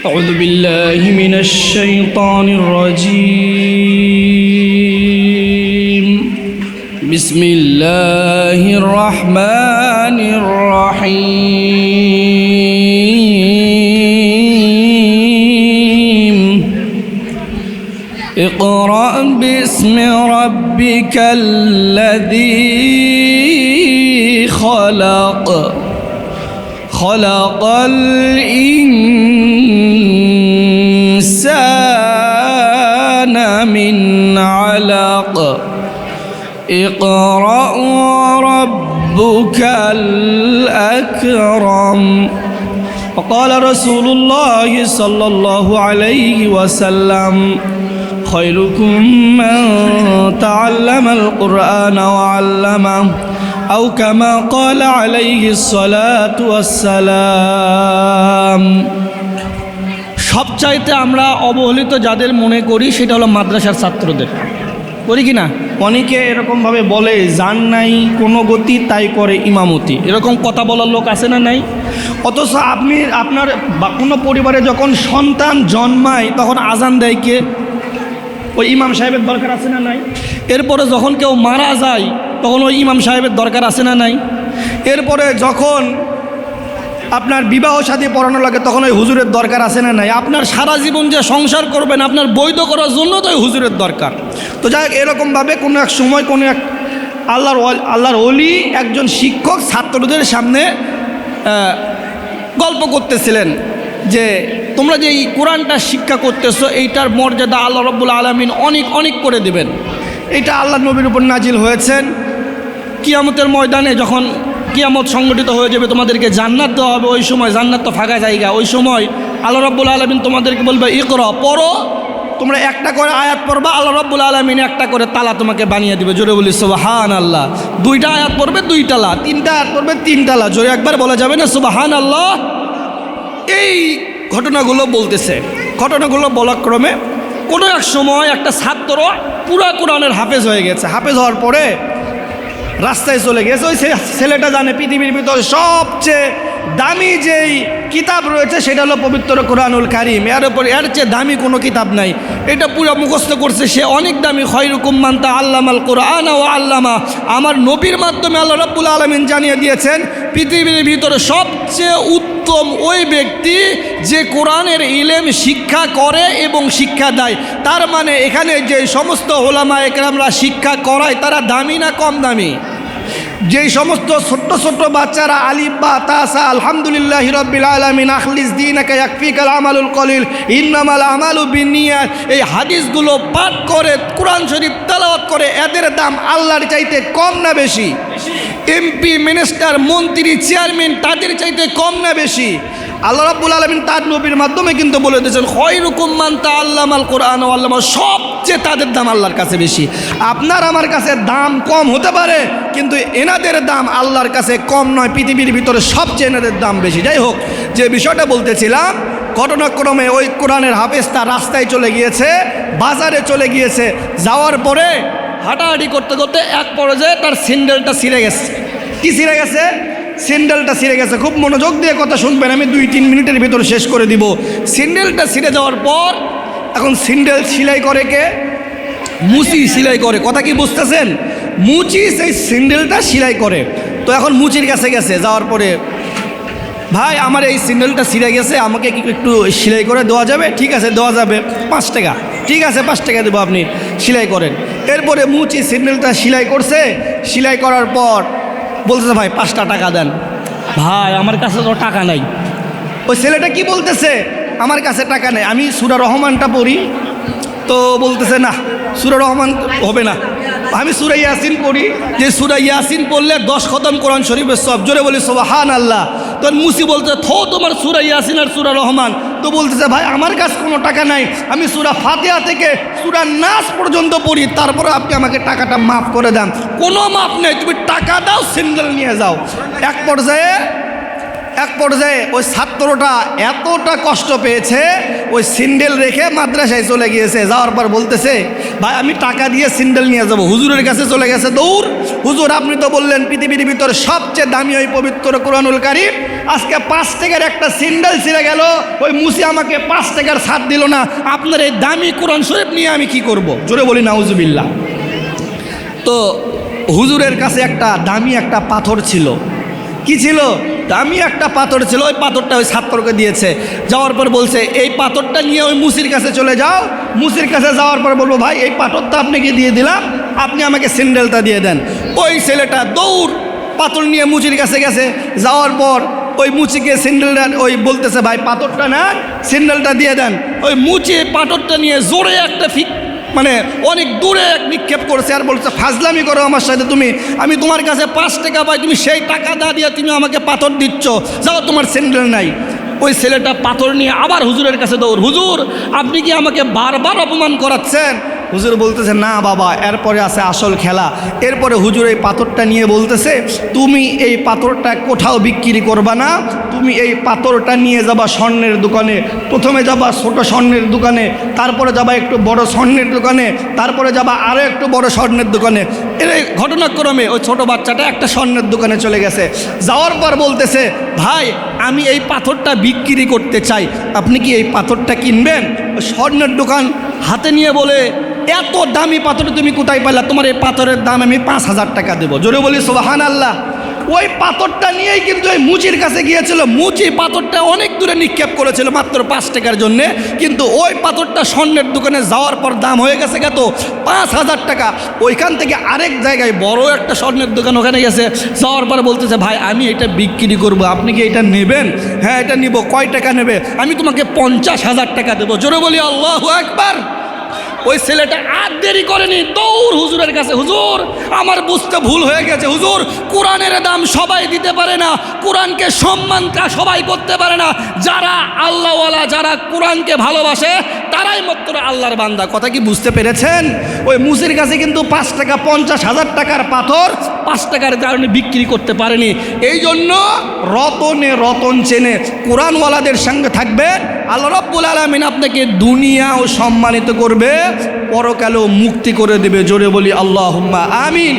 أعوذ بالله من الشيطان الرجيم بسم الله الرحمن الرحيم اقرأ باسم ربك الذي خلق الإنسان من علق اقرأ وربك الأكرم وقال رسول الله صلى الله عليه وسلم خيركم من تعلم القرآن وعلمه أو كما قال عليه الصلاة والسلام। সবচাইতে আমরা অবহেলিত যাদের মনে করি সেটা হলো মাদ্রাসার ছাত্রদের, করি কি না? অনেকে এরকমভাবে বলে জান নাই কোনো গতি তাই করে ইমামতি, এরকম কথা বলার লোক আছে না নাই? অথচ আপনি আপনার বা কোনো পরিবারে যখন সন্তান জন্মায় তখন আজান দেয় কে? ওই ইমাম সাহেবের দরকার আছে না নাই? এরপরে যখন কেউ মারা যায় তখন ওই ইমাম সাহেবের দরকার আছে না নাই? এরপরে যখন আপনার বিবাহ শাদী পড়ানো লাগে তখন ওই হুজুরের দরকার আছে না নাই? আপনার সারা জীবন যে সংসার করবেন আপনার বৈধ করার জন্য তো ওই হুজুরের দরকার। তো যাই হোক, এরকমভাবে কোনো এক সময় কোনো এক আল্লাহর ওলি একজন শিক্ষক ছাত্রদের সামনে গল্প করতেছিলেন যে তোমরা যে এই কোরআনটা শিক্ষা করতেছো এইটার মর্যাদা আল্লাহ রাব্বুল আলামিন অনেক অনেক করে দিবেন। এটা আল্লাহ নবীর উপর নাজিল হয়েছেন। কিয়ামতের ময়দানে যখন কিয়ামত সংগঠিত হয়ে যাবে তোমাদেরকে জান্নাত দেওয়া হবে, ওই সময় জান্নাত তো ফাঁকা জায়গা, ওই সময় আল্লাহ রাব্বুল আলামিন তোমাদেরকে বলবে ইকরা, পড়ো। তোমরা একটা করে আয়াত পড়বা, আল্লাহ রাব্বুল আলামিন একটা করে তালা তোমাকে বানিয়ে দিবে। জোরে বলি সুবহানাল্লাহ। দুইটা আয়াত পড়বে দুই তালা, তিনটা আয়াত পড়বে তিন তালা। জোরে একবার বলা যাবে না সুবহানাল্লাহ? এই ঘটনাগুলো বলতেছে। ঘটনাগুলো বলার ক্রমে কোনো এক সময় একটা ছাত্র পুরা কোরআনের হাফেজ হয়ে গেছে। হাফেজ হওয়ার পরে রাস্তায় চলে গেছে। ওই ছেলেটা জানে পৃথিবীর ভিতরে সবচেয়ে দামি যেই কিতাব রয়েছে সেটা হলো পবিত্র কোরআনুল কারীম। এর উপরে এর চেয়ে দামি কোনো কিতাব নাই। এটা পুরো মুখস্থ করছে সে, অনেক দামি। খয়রুকুম মান তাআল্লামাল কুরআন ওয়া আল্লামা। আমার নবীর মাধ্যমে আল্লাহ রাব্বুল আলামিন জানিয়ে দিয়েছেন পৃথিবীর ভিতরে সবচেয়ে উত্তম ওই ব্যক্তি যে কোরআনের ইলম শিক্ষা করে এবং শিক্ষা দেয়। তার মানে এখানে যে সমস্ত ওলামা একরামরা শিক্ষা করায় তারা দামি না কম দামি? যেই সমস্ত ছোট্ট ছোট্ট বাচ্চারা আলিফ বা তাসা আলহামদুলিল্লাহি রাব্বিল আলামিন আখলিস দীনাকা ইয়াকফিকাল আমালুল কলিল ইন্নামাল আমালু বিন্নিয়াত, এই হাদিসগুলো পাঠ করে কোরআন শরীফ তেলাওয়াত করে, এদের দাম আল্লাহর চাইতে কম না বেশি? এমপি মিনিস্টার মন্ত্রী চেয়ারম্যান তাদের চাইতে কম না বেশি? আল্লাহ রাব্বুল আলামিন তার নবীর মাধ্যমে কিন্তু বলে দিয়েছেন খয়রুকুম মান তাআল্লামাল কুরআন ওয়া আল্লামা। সবচেয়ে তাদের দাম আল্লাহর কাছে বেশি। আপনার আমার কাছে দাম কম হতে পারে কিন্তু এনাদের দাম আল্লাহর কাছে কম নয়। পৃথিবীর ভিতরে সবচেয়ে এনাদের দাম বেশি। যাই হোক, যে বিষয়টা বলতেছিলাম, ঘটনাক্রমে ওই কোরআনের হাফেজ তার রাস্তায় চলে গিয়েছে, বাজারে চলে গিয়েছে। যাওয়ার পরে হাঁটাহাঁটি করতে করতে এক পর্যায়ে তার স্যান্ডেলটা ছিঁড়ে গেছে। কি ছিঁড়ে গেছে? স্যান্ডেলটা ছিঁড়ে গেছে। খুব মনোযোগ দিয়ে কথা শুনবেন, আমি 2-3 মিনিটের ভিতরে শেষ করে দিব। স্যান্ডেলটা ছিঁড়ে যাওয়ার পর এখন স্যান্ডেল সেলাই করে কে? মুচি সেলাই করে। কথা কি বুঝতেছেন? মুচি সেই স্যান্ডেলটা সেলাই করে। তো এখন মুচির কাছে গেছে, যাওয়ার পরে ভাই আমার এই স্যান্ডেলটা ছিঁড়ে গেছে, আমাকে কি একটু সেলাই করে দেওয়া যাবে? ঠিক আছে দেওয়া যাবে, 5 টাকা। ঠিক আছে 5 টাকা দেবো, আপনি সেলাই করেন। এরপরে মুচি স্যান্ডেলটা সেলাই করছে। সেলাই করার পর বলতেছে ভাই 5টা টাকা দেন। ভাই আমার কাছে তো টাকা নাই। ওই ছেলেটা কি বলতেছে? আমার কাছে টাকা নেই, আমি সূরা রহমানটা পড়ি। তো বলতেছে না সূরা রহমান হবে না, আমি সূরা ইয়াসিন পড়ি। যে সূরা ইয়াসিন পড়লে 10 খতম কোরআন শরীফের সব। জোরে বলি সুবহানাল্লাহ। তখন মুসি বলতে তোমার সূরা ইয়াসিন আর সূরা রহমান। তো বলতেছে ভাই আমার কাছে কোনো টাকা নাই, আমি সূরা ফাতিহা থেকে সূরা নাস পর্যন্ত পড়ি, তারপরে আপনি আমাকে টাকাটা মাফ করে দেন। কোনো মাফ নেই, তুমি টাকা দাও, স্যান্ডেল নিয়ে যাও। এক পর্যায়ে এক পর্যায়ে ওই ছাত্রটা এতটা কষ্ট পেয়েছে, ওই সিন্ডেল রেখে মাদ্রাসায় চলে গিয়েছে। যাওয়ার পর বলতেছে, ভাই আমি টাকা দিয়ে সিন্ডেল নিয়ে যাব। হুজুরের কাছে চলে গেছে দৌড়, হুজুর আপনি তো বললেন পৃথিবীর ভিতরে সবচেয়ে দামি ওই পবিত্র কোরআনুল কারীম, আজকে 5 টাকার একটা সিন্ডেল ছিঁড়ে গেল, ওই মুসি আমাকে 5 টাকার ছাড় দিল না, আপনার এই দামি কোরআন শরীফ নিয়ে আমি কি করব? জোরে বলি নাউজুবিল্লাহ। তো হুজুরের কাছে একটা দামি একটা পাথর ছিল। কি ছিল? দামি একটা পাথর ছিল। ওই পাথরটা ওই ছাত্রকে দিয়েছে। যাওয়ার পর বলছে, এই পাথরটা নিয়ে ওই মুসির কাছে চলে যাও। মুসির কাছে যাওয়ার পর বলবো, ভাই এই পাথরটা আপনাকে দিয়ে দিলাম, আপনি আমাকে সিন্ডেলটা দিয়ে দেন। ওই ছেলেটা দৌড় পাথর নিয়ে মুচির কাছে গেছে। যাওয়ার পর ওই মুচিকে সিন্ডেলটা ওই বলতেছে, ভাই পাথরটা না, সিন্ডেলটা দিয়ে দেন। ওই মুচি পাথরটা নিয়ে জোরে একটা মানে অনেক দূরে নিক্ষেপ করছে আর বলছে, ফাজলামি করো আমার সাথে তুমি, আমি তোমার কাছে 5 টাকা পাই, তুমি সেই টাকা দিয়ে তুমি আমাকে পাথর দিচ্ছ, যাও তোমার স্যান্ডেল নাই। ওই ছেলেটা পাথর নিয়ে আবার হুজুরের কাছে দৌড়, হুজুর আপনি কি আমাকে বারবার অপমান করাচ্ছেন? হুজুর বলতেছে, না বাবা, এরপরে আছে আসল খেলা। এরপরে হুজুর এই পাথরটা নিয়ে বলতেছে, তুমি এই পাথরটা কোথাও বিক্রি করবা না, তুমি এই পাথরটা নিয়ে যাবা স্বর্ণের দোকানে। প্রথমে যাবা ছোট স্বর্ণের দোকানে, তারপরে যাবা একটু বড় স্বর্ণের দোকানে, তারপরে যাবা আরও একটু বড় স্বর্ণের দোকানে। এর ঘটনাক্রমে ওই ছোট বাচ্চাটা একটা স্বর্ণের দোকানে চলে গেছে। যাওয়ার পর বলতেছে, ভাই আমি এই পাথরটা বিক্রি করতে চাই, আপনি কি এই পাথরটা কিনবেন? স্বর্ণের দোকান হাতে নিয়ে বলে, এত দামি পাথর তুমি কোথায় পাইলা? তোমার এই পাথরের দাম আমি 5,000 টাকা দেবো। জোরে বলি সুবহানাল্লাহ। ওই পাথরটা নিয়েই কিন্তু ওই মুচির কাছে গিয়েছিল। মুচি পাথরটা অনেক দূরে নিক্ষেপ করেছিল মাত্র 5 টাকার জন্যে, কিন্তু ওই পাথরটা স্বর্ণের দোকানে যাওয়ার পর দাম হয়ে গেছে কত? 5,000 টাকা। ওইখান থেকে আরেক জায়গায় বড় একটা স্বর্ণের দোকান, ওখানে গেছে। যাওয়ার পর বলতেছে, ভাই আমি এটা বিক্রি করব, আপনি কি এটা নেবেন? হ্যাঁ এটা নিব। কয় টাকা নেবে? আমি তোমাকে 50,000 টাকা দেবো। জোরে বলি আল্লাহু আকবার। ওই ছেলেটা আর দেরি করেনি, দৌড় হুজুরের কাছে, হুজুর আমার বুঝতে ভুল হয়ে গেছে, হুজুর কোরআনের দাম সবাই দিতে পারে না, কোরআনকে সম্মান সবাই করতে পারে না, যারা আল্লাহওয়ালা, যারা কোরআনকে ভালোবাসে তারাই মাত্র আল্লাহর বান্দা। কথা কি বুঝতে পেরেছেন? ওই মুসির কাছে কিন্তু 5 টাকা 50,000 টাকার পাথর 5 টাকার কারণে বিক্রি করতে পারেনি। এই জন্য রতনে রতন চেনে কোরআনওয়ালাদের সঙ্গে থাকবে, আল্লাহ রাব্বুল আলামিন আপনাকে দুনিয়াও সম্মানিত করবে, পরকালেও মুক্তি করে দেবে। জোরে বলি আল্লাহুম্মা আমিন।